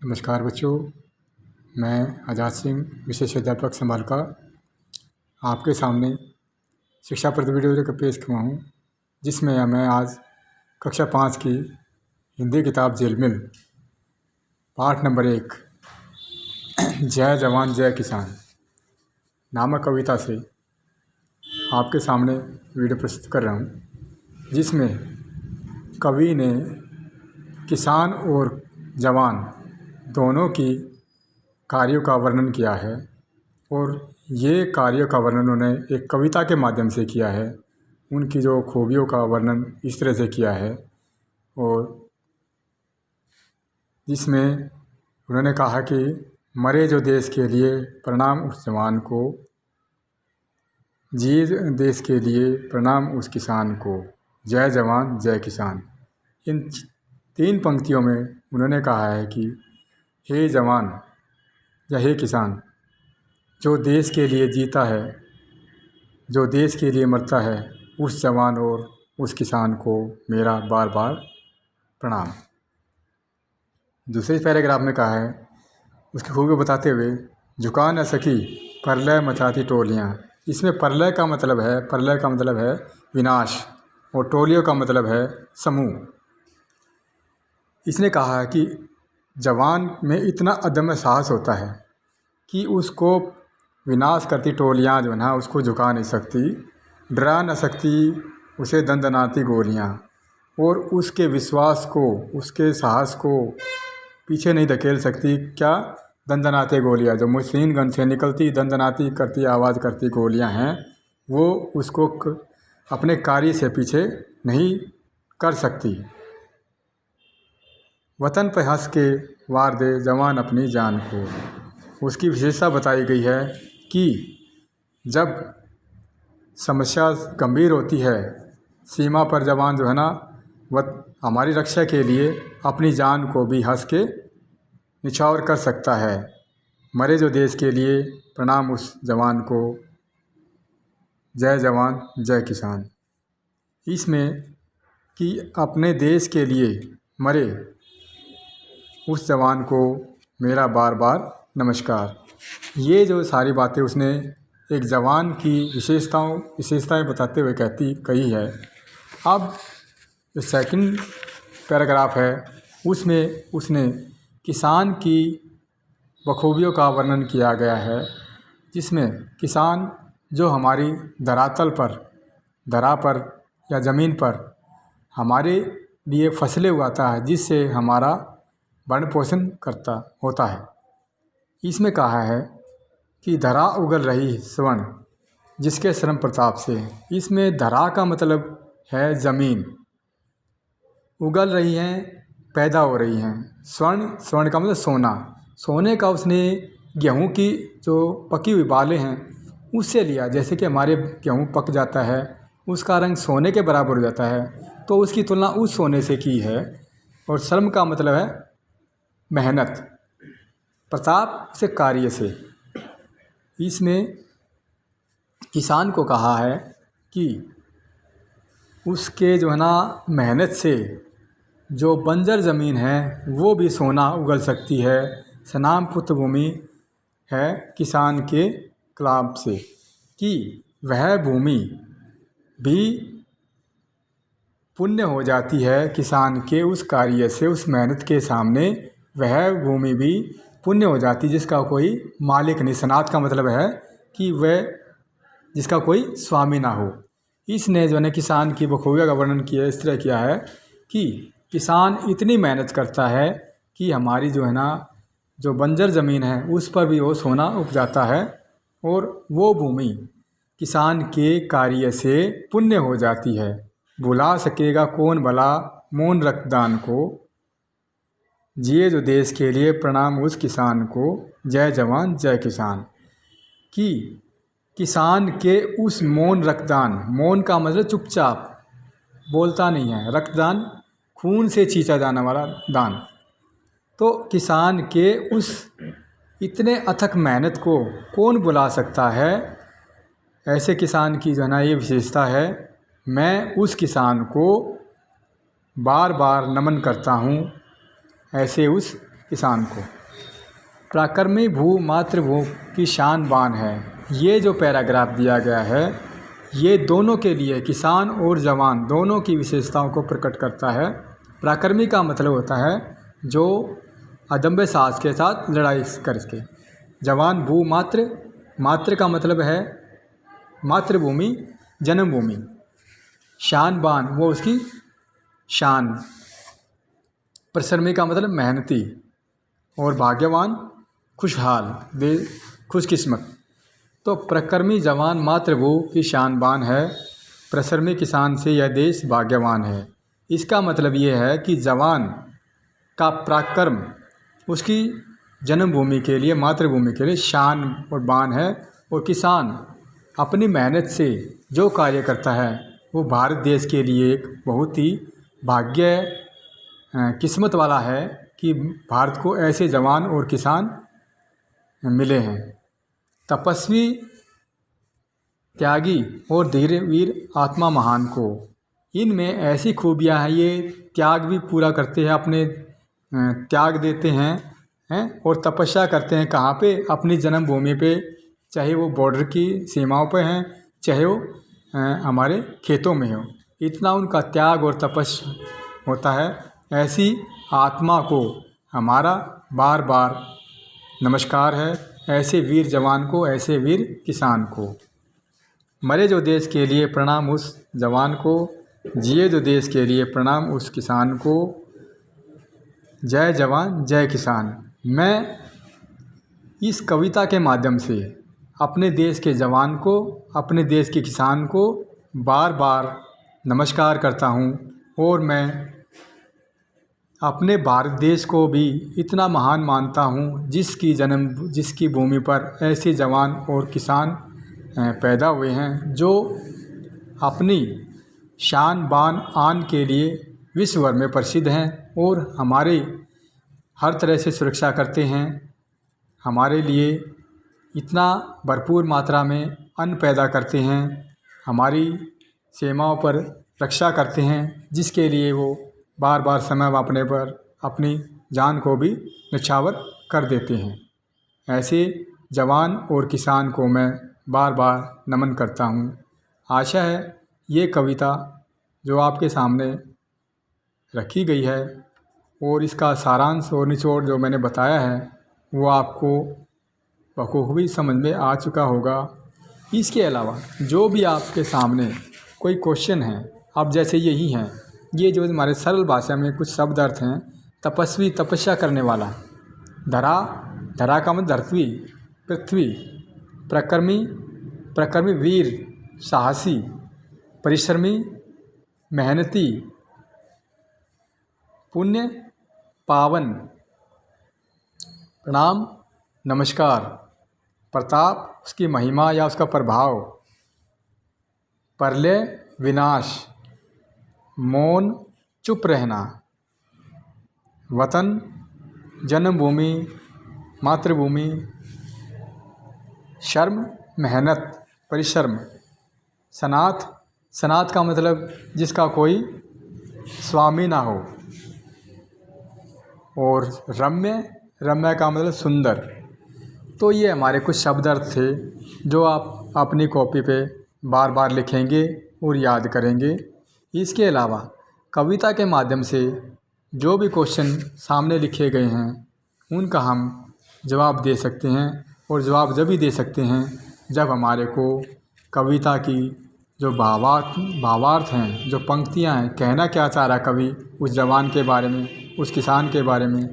नमस्कार बच्चों, मैं आज़ाद सिंह विशेष अध्यापक संभालका आपके सामने शिक्षाप्रद वीडियो लेकर पेश हुआ हूँ, जिसमें मैं आज कक्षा 5 की हिंदी किताब झिलमिल पाठ नंबर 1 जय जवान जय किसान नामक कविता से आपके सामने वीडियो प्रस्तुत कर रहा हूँ, जिसमें कवि ने किसान और जवान दोनों की कार्यों का वर्णन किया है और ये कार्यों का वर्णन उन्होंने एक कविता के माध्यम से किया है। उनकी जो खूबियों का वर्णन इस तरह से किया है और जिसमें उन्होंने कहा कि मरे जो देश के लिए प्रणाम उस जवान को, जिए देश के लिए प्रणाम उस किसान को, जय जवान जय किसान। इन 3 पंक्तियों में उन्होंने कहा है कि हे जवान या हे किसान, जो देश के लिए जीता है, जो देश के लिए मरता है, उस जवान और उस किसान को मेरा बार बार प्रणाम। दूसरे पैराग्राफ में कहा है, उसकी खूबी बताते हुए, झुका न सकी प्रलय मचाती टोलियाँ। इसमें प्रलय का मतलब है विनाश और टोलियों का मतलब है समूह। इसने कहा है कि जवान में इतना अदम्य साहस होता है कि उसको विनाश करती टोलियाँ जो है ना, उसको झुका नहीं सकती, डरा न सकती उसे दंदनाती गोलियाँ, और उसके विश्वास को, उसके साहस को पीछे नहीं धकेल सकती क्या दंदनाते गोलियाँ, जो मशीन गन से निकलती दंदनाती करती आवाज़ करती गोलियाँ हैं, वो उसको अपने कार्य से पीछे नहीं कर सकती। वतन पे हंस के वार दे जवान अपनी जान को। उसकी विशेषता बताई गई है कि जब समस्या गंभीर होती है, सीमा पर जवान जो है ना, वह हमारी रक्षा के लिए अपनी जान को भी हंस के निछावर कर सकता है। मरे जो देश के लिए प्रणाम उस जवान को, जय जवान जय किसान। इसमें कि अपने देश के लिए मरे उस जवान को मेरा बार बार नमस्कार। ये जो सारी बातें उसने एक जवान की विशेषताएं बताते हुए कही है। अब जो सेकंड पैराग्राफ है, उसमें उसने किसान की बखूबियों का वर्णन किया गया है, जिसमें किसान जो हमारी धरा पर या ज़मीन पर हमारे लिए फसलें उगाता है, जिससे हमारा भरण पोषण करता होता है। इसमें कहा है कि धरा उगल रही स्वर्ण जिसके श्रम प्रताप से। इसमें धरा का मतलब है ज़मीन, उगल रही हैं, पैदा हो रही हैं। स्वर्ण का मतलब सोना, सोने का उसने गेहूं की जो पकी हुई बालें हैं उससे लिया। जैसे कि हमारे गेहूं पक जाता है, उसका रंग सोने के बराबर हो जाता है, तो उसकी तुलना उस सोने से की है। और श्रम का मतलब है मेहनत, प्रताप से कार्य से। इसमें किसान को कहा है कि उसके जो है ना मेहनत से जो बंजर ज़मीन है वो भी सोना उगल सकती है। सनाम पुत्र भूमि है किसान के कलाम से, कि वह भूमि भी पुण्य हो जाती है किसान के उस कार्य से, उस मेहनत के सामने वह भूमि भी पुण्य हो जाती जिसका कोई मालिक नहीं। सनात का मतलब है कि वह जिसका कोई स्वामी ना हो। इसने जो है किसान की बखूबियों का वर्णन किया, इस तरह किया है कि किसान इतनी मेहनत करता है कि हमारी जो है ना, जो बंजर ज़मीन है उस पर भी वो सोना उपजाता है, और वो भूमि किसान के कार्य से पुण्य हो जाती है। भुला सकेगा कौन भला मौन रक्तदान को, जिए जो देश के लिए प्रणाम उस किसान को, जय जवान जय किसान। कि किसान के उस मौन रक्तदान, मौन का मतलब चुपचाप, बोलता नहीं है, रक्तदान खून से छींचा जाने वाला दान। तो किसान के उस इतने अथक मेहनत को कौन बुला सकता है। ऐसे किसान की जो है ना ये विशेषता है। मैं उस किसान को बार बार नमन करता हूँ, ऐसे उस किसान को। प्राक्रमी भू मातृभू की शान बान है। ये जो पैराग्राफ दिया गया है ये दोनों के लिए, किसान और जवान दोनों की विशेषताओं को प्रकट करता है। प्राक्रमी का मतलब होता है जो अदम्य साहस के साथ लड़ाई करके। जवान भू मातृ, मातृ का मतलब है मातृभूमि, जन्मभूमि। शान बान वो उसकी शान। परिश्रमी का मतलब मेहनती। और भाग्यवान खुशहाल, खुशकिस्मत। तो प्रक्रमी जवान मातृभू की शान बान है, परिश्रमी किसान से यह देश भाग्यवान है। इसका मतलब ये है कि जवान का पराक्रम उसकी जन्मभूमि के लिए, मातृभूमि के लिए शान और बान है, और किसान अपनी मेहनत से जो कार्य करता है वो भारत देश के लिए एक बहुत ही भाग्य किस्मत वाला है कि भारत को ऐसे जवान और किसान मिले हैं। तपस्वी, त्यागी और धीरवीर आत्मा महान को, इनमें ऐसी खूबियाँ हैं, ये त्याग भी पूरा करते हैं, अपने त्याग देते हैं और तपस्या करते हैं। कहाँ पे? अपनी जन्मभूमि पे, चाहे वो बॉर्डर की सीमाओं पे हैं, चाहे वो हमारे खेतों में हो। इतना उनका त्याग और तपस्या होता है। ऐसी आत्मा को हमारा बार बार नमस्कार है, ऐसे वीर जवान को, ऐसे वीर किसान को। मरे जो देश के लिए प्रणाम उस जवान को, जिए जो देश के लिए प्रणाम उस किसान को। जय जवान जय किसान। मैं इस कविता के माध्यम से अपने देश के जवान को, अपने देश के किसान को बार बार नमस्कार करता हूँ, और मैं अपने भारत देश को भी इतना महान मानता हूँ जिसकी भूमि पर ऐसे जवान और किसान पैदा हुए हैं जो अपनी शान बान आन के लिए विश्व भर में प्रसिद्ध हैं और हमारे हर तरह से सुरक्षा करते हैं। हमारे लिए इतना भरपूर मात्रा में अन्न पैदा करते हैं, हमारी सीमाओं पर रक्षा करते हैं, जिसके लिए वो बार बार समय अपने पर अपनी जान को भी न्यौछावर कर देते हैं। ऐसे जवान और किसान को मैं बार बार नमन करता हूँ। आशा है ये कविता जो आपके सामने रखी गई है और इसका सारांश और निचोड़ जो मैंने बताया है वो आपको बखूबी समझ में आ चुका होगा। इसके अलावा जो भी आपके सामने कोई क्वेश्चन है, अब जैसे यही हैं, ये जो हमारे सरल भाषा में कुछ शब्द अर्थ हैं। तपस्वी, तपस्या करने वाला। धरा, धरा का मतलब धरती, पृथ्वी। प्रक्रमी, प्रक्रमी वीर, साहसी। परिश्रमी, मेहनती। पुण्य, पावन। प्रणाम, नमस्कार। प्रताप, उसकी महिमा या उसका प्रभाव। प्रलय, विनाश। मौन, चुप रहना। वतन, जन्मभूमि, मातृभूमि। शर्म, मेहनत, परिश्रम। सनाथ, सनाथ का मतलब जिसका कोई स्वामी ना हो। और रम्य, रम्य का मतलब सुंदर। तो ये हमारे कुछ शब्द अर्थ थे जो आप अपनी कॉपी पे बार बार लिखेंगे और याद करेंगे। इसके अलावा कविता के माध्यम से जो भी क्वेश्चन सामने लिखे गए हैं उनका हम जवाब दे सकते हैं, और जवाब जब भी दे सकते हैं जब हमारे को कविता की जो भावार्थ हैं, जो पंक्तियां हैं, कहना क्या चाह रहा कवि उस जवान के बारे में, उस किसान के बारे में,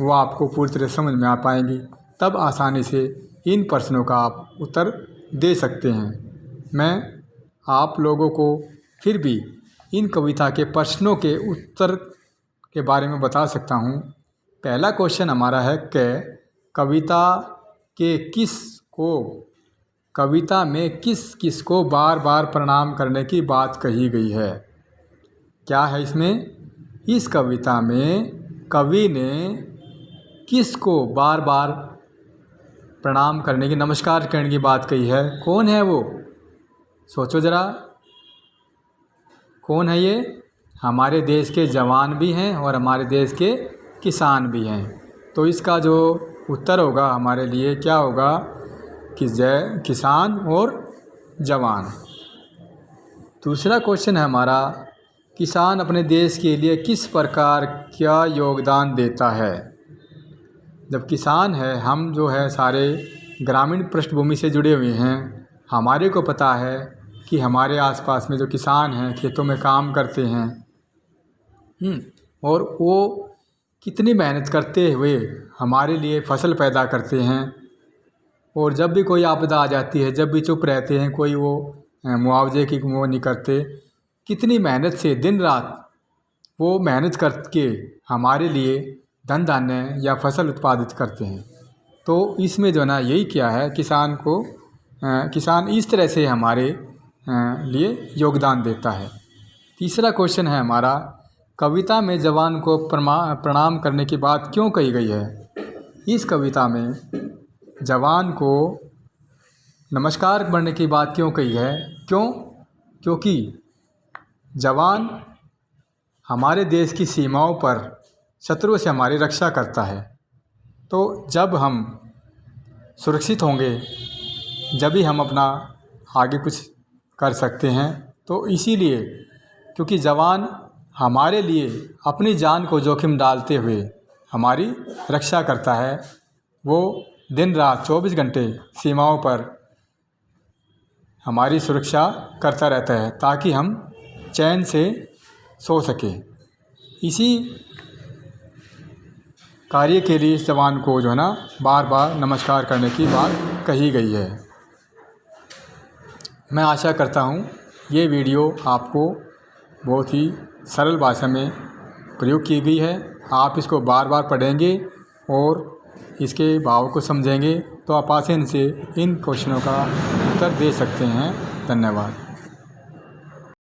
वो आपको पूरी तरह समझ में आ पाएंगी। तब आसानी से इन प्रश्नों का आप उत्तर दे सकते हैं। मैं आप लोगों को फिर भी इन कविता के प्रश्नों के उत्तर के बारे में बता सकता हूँ। पहला क्वेश्चन हमारा है कि कविता के किस को, कविता में किस किस को बार बार प्रणाम करने की बात कही गई है। क्या है इसमें? इस कविता में कवि ने किस को बार बार प्रणाम करने की, नमस्कार करने की बात कही है। कौन है वो? सोचो ज़रा, कौन है ये? हमारे देश के जवान भी हैं और हमारे देश के किसान भी हैं। तो इसका जो उत्तर होगा हमारे लिए क्या होगा कि जय किसान और जवान। दूसरा क्वेश्चन है हमारा, किसान अपने देश के लिए किस प्रकार क्या योगदान देता है। जब किसान है, हम जो है सारे ग्रामीण पृष्ठभूमि से जुड़े हुए हैं। हमारे को पता है कि हमारे आसपास में जो किसान हैं खेतों में काम करते हैं और वो कितनी मेहनत करते हुए हमारे लिए फसल पैदा करते हैं। और जब भी कोई आपदा आ जाती है, जब भी चुप रहते हैं, कोई वो मुआवजे की वो नहीं करते। कितनी मेहनत से दिन रात वो मेहनत करके हमारे लिए धन धान्य या फसल उत्पादित करते हैं। तो इसमें जो ना यही क्या है, किसान इस तरह से हमारे लिए योगदान देता है। तीसरा क्वेश्चन है हमारा, कविता में जवान को प्रणाम करने की बात क्यों कही गई है। इस कविता में जवान को नमस्कार करने की बात क्यों कही है, क्योंकि जवान हमारे देश की सीमाओं पर शत्रुओं से हमारी रक्षा करता है। तो जब हम सुरक्षित होंगे, जब ही हम अपना आगे कुछ कर सकते हैं। तो इसीलिए क्योंकि जवान हमारे लिए अपनी जान को जोखिम डालते हुए हमारी रक्षा करता है, वो दिन रात 24 घंटे सीमाओं पर हमारी सुरक्षा करता रहता है ताकि हम चैन से सो सकें। इसी कार्य के लिए इस जवान को जो है ना बार बार नमस्कार करने की बात कही गई है। मैं आशा करता हूँ ये वीडियो आपको बहुत ही सरल भाषा में प्रयोग की गई है। आप इसको बार बार पढ़ेंगे और इसके भाव को समझेंगे तो आप आसानी से इन क्वेश्चनों का उत्तर दे सकते हैं। धन्यवाद।